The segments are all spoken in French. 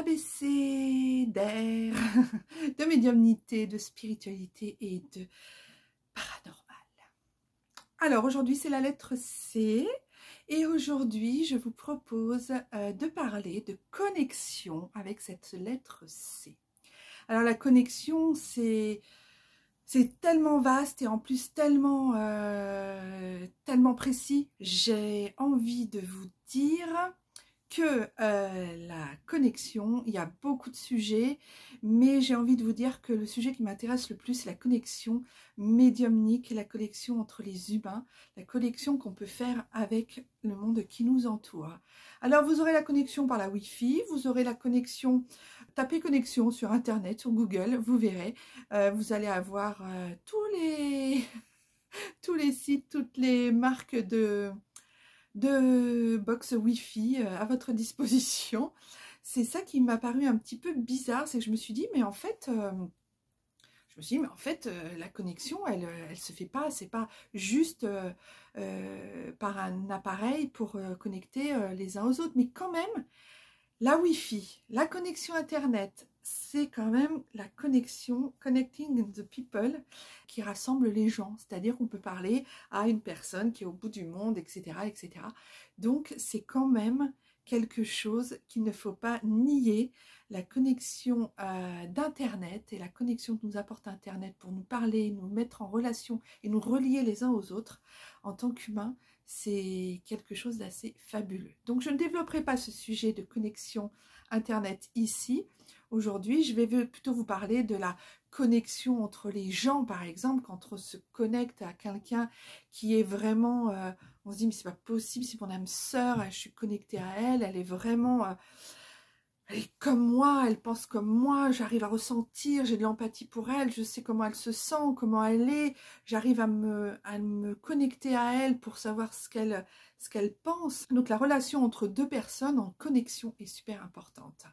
ABC d'air, de médiumnité, de spiritualité et de paranormal. Alors aujourd'hui c'est la lettre C et aujourd'hui je vous propose de parler de connexion avec cette lettre C. Alors la connexion c'est tellement vaste et en plus tellement précis. J'ai envie de vous dire que la connexion, il y a beaucoup de sujets, mais j'ai envie de vous dire que le sujet qui m'intéresse le plus, c'est la connexion médiumnique, la connexion entre les humains, la connexion qu'on peut faire avec le monde qui nous entoure. Alors vous aurez la connexion par la Wi-Fi, vous aurez la connexion, tapez connexion sur Internet, sur Google, vous verrez, vous allez avoir tous les sites, toutes les marques de box Wi-Fi à votre disposition. C'est ça qui m'a paru un petit peu bizarre, c'est que je me suis dit, mais en fait, la connexion, elle se fait pas, c'est pas juste par un appareil pour connecter les uns aux autres, mais quand même, la Wi-Fi, la connexion Internet, c'est quand même la connexion, connecting the people, qui rassemble les gens. C'est-à-dire qu'on peut parler à une personne qui est au bout du monde, etc. etc. Donc, c'est quand même quelque chose qu'il ne faut pas nier. La connexion d'Internet et la connexion que nous apporte Internet pour nous parler, nous mettre en relation et nous relier les uns aux autres en tant qu'humains, c'est quelque chose d'assez fabuleux. Donc je ne développerai pas ce sujet de connexion Internet ici. Aujourd'hui, je vais plutôt vous parler de la connexion entre les gens, par exemple, quand on se connecte à quelqu'un qui est vraiment... on se dit, mais c'est pas possible, c'est mon âme sœur, je suis connectée à elle, elle est vraiment... elle est comme moi, elle pense comme moi, j'arrive à ressentir, j'ai de l'empathie pour elle, je sais comment elle se sent, comment elle est, j'arrive à me connecter à elle pour savoir ce qu'elle pense. Donc la relation entre deux personnes en connexion est super importante.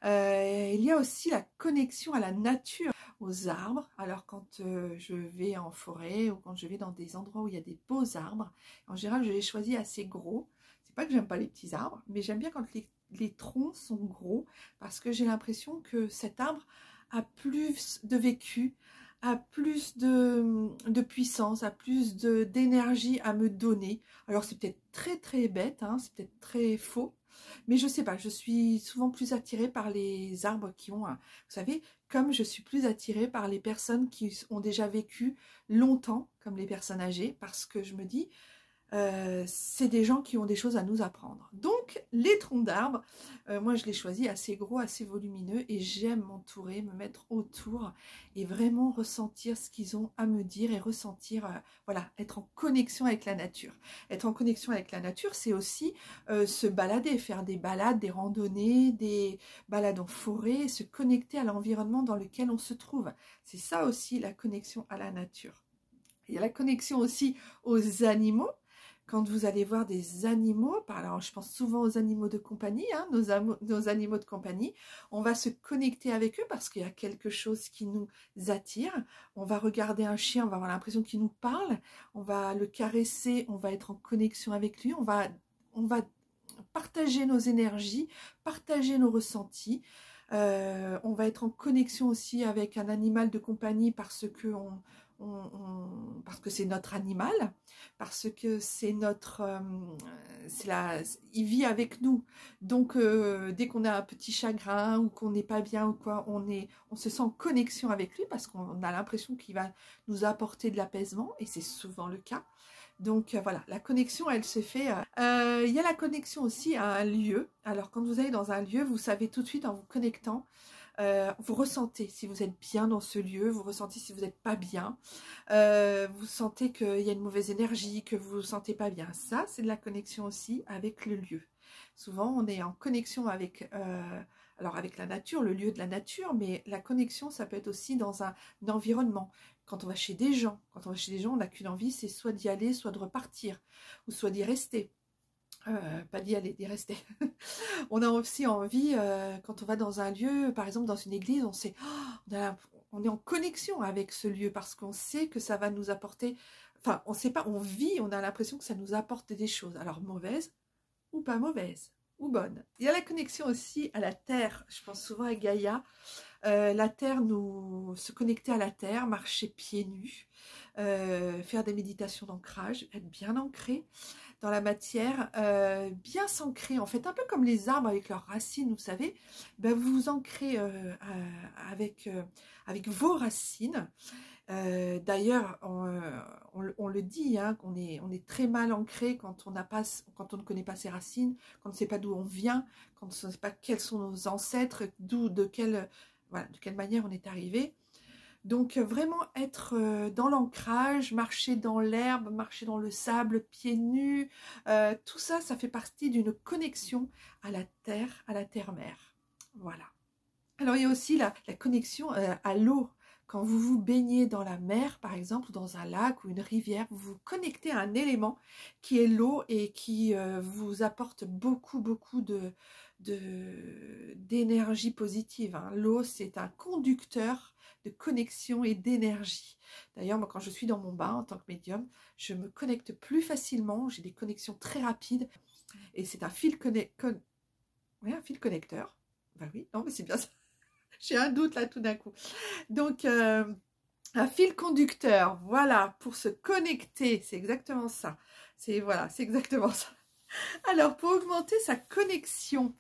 Il y a aussi la connexion à la nature, aux arbres. Alors quand je vais en forêt ou quand je vais dans des endroits où il y a des beaux arbres, en général je les choisis assez gros. C'est pas que j'aime pas les petits arbres, mais j'aime bien quand les troncs sont gros parce que j'ai l'impression que cet arbre a plus de vécu, a plus de puissance, a plus d'énergie à me donner. Alors c'est peut-être très très bête, hein, c'est peut-être très faux, mais je sais pas, je suis souvent plus attirée par les arbres qui ont, vous savez, comme je suis plus attirée par les personnes qui ont déjà vécu longtemps, comme les personnes âgées, parce que je me dis, c'est des gens qui ont des choses à nous apprendre. Donc, les troncs d'arbres, moi je les choisis assez gros, assez volumineux et j'aime m'entourer, me mettre autour et vraiment ressentir ce qu'ils ont à me dire et ressentir, voilà, être en connexion avec la nature. Être en connexion avec la nature, c'est aussi se balader, faire des balades, des randonnées, des balades en forêt, se connecter à l'environnement dans lequel on se trouve. C'est ça aussi la connexion à la nature. Il y a la connexion aussi aux animaux. Quand vous allez voir des animaux, alors je pense souvent aux animaux de compagnie, hein, nos animaux de compagnie, on va se connecter avec eux parce qu'il y a quelque chose qui nous attire. On va regarder un chien, on va avoir l'impression qu'il nous parle, on va le caresser, on va être en connexion avec lui, on va partager nos énergies, partager nos ressentis. On va être en connexion aussi avec un animal de compagnie parce que c'est notre animal, parce que c'est notre, il vit avec nous. Donc dès qu'on a un petit chagrin ou qu'on n'est pas bien ou quoi, on se sent en connexion avec lui parce qu'on a l'impression qu'il va nous apporter de l'apaisement et c'est souvent le cas. Donc voilà, la connexion, elle se fait. Il y a la connexion aussi à un lieu. Alors quand vous allez dans un lieu, vous savez tout de suite en vous connectant, vous ressentez si vous êtes bien dans ce lieu, vous ressentez si vous n'êtes pas bien, vous sentez qu'il y a une mauvaise énergie, que vous ne vous sentez pas bien. Ça, c'est de la connexion aussi avec le lieu. Souvent, on est en connexion avec, alors avec la nature, le lieu de la nature, mais la connexion, ça peut être aussi dans un environnement. Quand on va chez des gens, on n'a qu'une envie, c'est soit d'y aller, soit de repartir, ou soit d'y rester. Pas d'y aller, d'y rester. On a aussi envie, quand on va dans un lieu, par exemple dans une église, on est en connexion avec ce lieu parce qu'on sait que ça va nous apporter, enfin on sait pas, on vit, on a l'impression que ça nous apporte des choses, alors mauvaises ou pas mauvaises. ou bonne. Il y a la connexion aussi à la terre, je pense souvent à Gaïa. La terre, se connecter à la terre, marcher pieds nus, faire des méditations d'ancrage, être bien ancré dans la matière, bien s'ancrer, en fait, un peu comme les arbres avec leurs racines, vous savez, ben vous vous ancrez avec vos racines. D'ailleurs, on le dit, hein, on est très mal ancré quand quand on ne connaît pas ses racines, quand on ne sait pas d'où on vient, quand on ne sait pas quels sont nos ancêtres, voilà, de quelle manière on est arrivé. Donc vraiment être dans l'ancrage, marcher dans l'herbe, marcher dans le sable, pieds nus, tout ça, ça fait partie d'une connexion à la terre-mère. Voilà. Alors il y a aussi la connexion à l'eau. Quand vous vous baignez dans la mer, par exemple, ou dans un lac ou une rivière, vous vous connectez à un élément qui est l'eau et qui vous apporte beaucoup d'énergie positive. Hein. L'eau, c'est un conducteur de connexion et d'énergie. D'ailleurs, moi, quand je suis dans mon bain en tant que médium, je me connecte plus facilement. J'ai des connexions très rapides et c'est un un fil connecteur. Ben oui, non, mais c'est bien ça. J'ai un doute là tout d'un coup. Donc, un fil conducteur, voilà, pour se connecter, c'est exactement ça. Voilà, c'est exactement ça. Alors, pour augmenter sa connexion,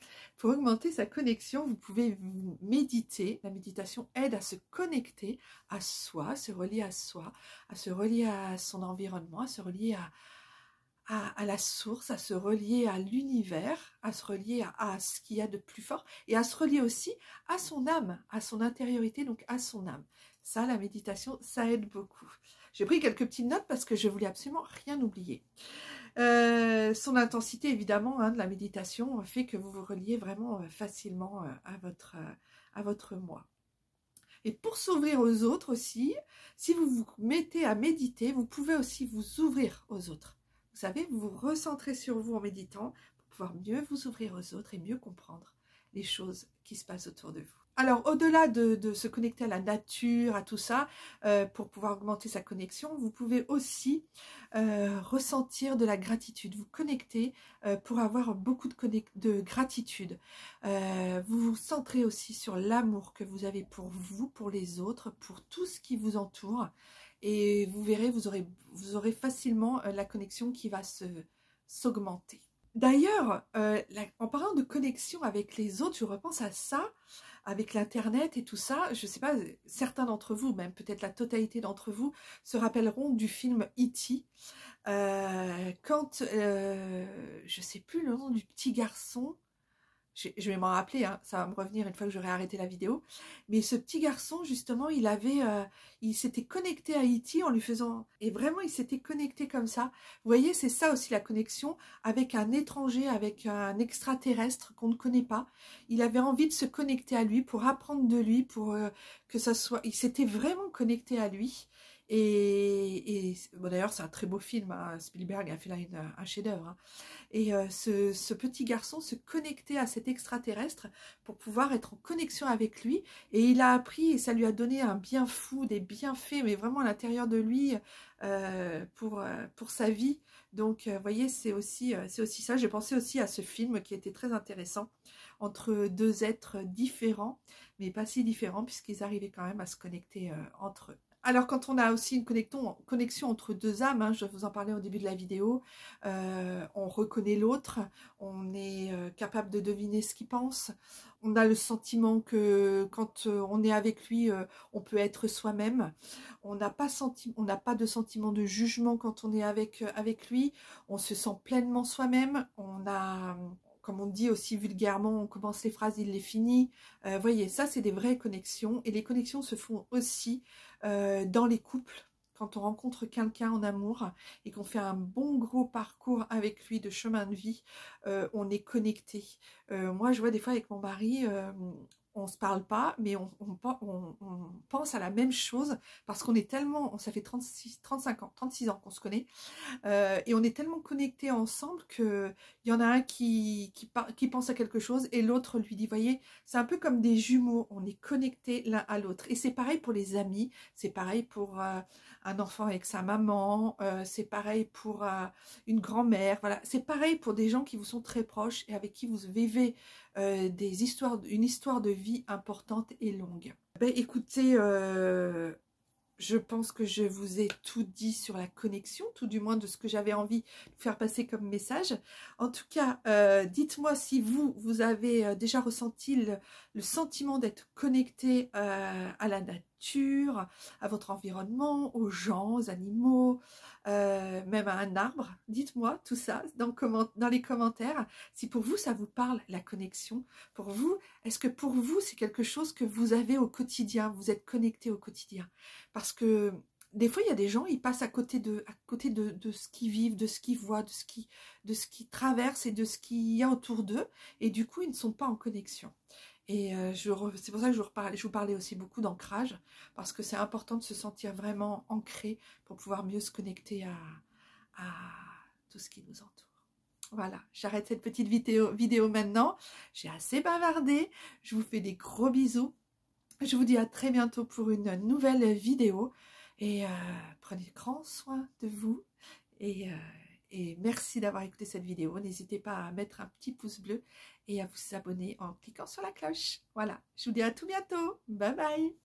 vous pouvez méditer. La méditation aide à se connecter à soi, à se relier à soi, à se relier à son environnement, à se relier à la source, à se relier à l'univers, à se relier à ce qu'il y a de plus fort et à se relier aussi à son âme, à son intériorité, donc à son âme. Ça, la méditation, ça aide beaucoup. J'ai pris quelques petites notes parce que je voulais absolument rien oublier. Son intensité, évidemment, hein, de la méditation fait que vous vous reliez vraiment facilement à votre moi. Et pour s'ouvrir aux autres aussi, si vous vous mettez à méditer, vous pouvez aussi vous ouvrir aux autres. Vous savez, vous vous recentrez sur vous en méditant pour pouvoir mieux vous ouvrir aux autres et mieux comprendre les choses qui se passent autour de vous. Alors, au-delà de se connecter à la nature, à tout ça, pour pouvoir augmenter sa connexion, vous pouvez aussi ressentir de la gratitude, vous connecter pour avoir beaucoup de gratitude. Vous vous centrez aussi sur l'amour que vous avez pour vous, pour les autres, pour tout ce qui vous entoure. Et vous verrez, vous aurez facilement la connexion qui va s'augmenter. D'ailleurs, en parlant de connexion avec les autres, je repense à ça, avec l'internet et tout ça. Je ne sais pas, certains d'entre vous, même peut-être la totalité d'entre vous, se rappelleront du film E.T. Quand, je ne sais plus le nom du petit garçon, je vais m'en rappeler, hein, ça va me revenir une fois que j'aurai arrêté la vidéo. Mais ce petit garçon, justement, il s'était connecté à E.T. en lui faisant... Et vraiment, il s'était connecté comme ça. Vous voyez, c'est ça aussi la connexion avec un étranger, avec un extraterrestre qu'on ne connaît pas. Il avait envie de se connecter à lui pour apprendre de lui, pour que ça soit... Il s'était vraiment connecté à lui. Et bon, d'ailleurs, c'est un très beau film. Hein. Spielberg a fait là un chef-d'œuvre. Hein. Et ce petit garçon se connectait à cet extraterrestre pour pouvoir être en connexion avec lui. Et il a appris et ça lui a donné un bien fou, des bienfaits, mais vraiment à l'intérieur de lui pour sa vie. Donc, vous voyez, c'est aussi ça. J'ai pensé aussi à ce film qui était très intéressant entre deux êtres différents, mais pas si différents puisqu'ils arrivaient quand même à se connecter entre eux. Alors, quand on a aussi une connexion entre deux âmes, hein, je vous en parlais au début de la vidéo, on reconnaît l'autre, on est capable de deviner ce qu'il pense, on a le sentiment que quand on est avec lui, on peut être soi-même, on n'a pas de sentiment de jugement quand on est avec lui, on se sent pleinement soi-même, comme on dit aussi vulgairement, on commence les phrases, il les finit. Voyez, ça c'est des vraies connexions. Et les connexions se font aussi dans les couples. Quand on rencontre quelqu'un en amour et qu'on fait un bon gros parcours avec lui de chemin de vie, on est connecté. Moi, je vois des fois avec mon mari, on se parle pas, mais on pense à la même chose parce qu'on est tellement, ça fait 35 ans, 36 ans qu'on se connaît, et on est tellement connectés ensemble que il y en a un qui pense à quelque chose et l'autre lui dit, voyez, c'est un peu comme des jumeaux, on est connectés l'un à l'autre. Et c'est pareil pour les amis, c'est pareil pour un enfant avec sa maman, c'est pareil pour une grand-mère, voilà, c'est pareil pour des gens qui vous sont très proches et avec qui vous vivez une histoire de vie importante et longue. Ben, écoutez, je pense que je vous ai tout dit sur la connexion, tout du moins de ce que j'avais envie de faire passer comme message. En tout cas, dites-moi si vous avez déjà ressenti le sentiment d'être connecté à la nature, à votre environnement, aux gens, aux animaux, même à un arbre. Dites-moi tout ça dans les commentaires. Si pour vous, ça vous parle, la connexion. Pour vous, est-ce que pour vous, c'est quelque chose que vous avez au quotidien, vous êtes connecté au quotidien? Parce que des fois, il y a des gens, ils passent à côté de ce qu'ils vivent, de ce qu'ils voient, de ce qu'ils traversent et de ce qu'il y a autour d'eux. Et du coup, ils ne sont pas en connexion. Et c'est pour ça que je vous parlais aussi beaucoup d'ancrage, parce que c'est important de se sentir vraiment ancré pour pouvoir mieux se connecter à tout ce qui nous entoure. Voilà, j'arrête cette petite vidéo maintenant. J'ai assez bavardé. Je vous fais des gros bisous. Je vous dis à très bientôt pour une nouvelle vidéo. Et prenez grand soin de vous. Et merci d'avoir écouté cette vidéo. N'hésitez pas à mettre un petit pouce bleu et à vous abonner en cliquant sur la cloche. Voilà, je vous dis à tout bientôt. Bye bye.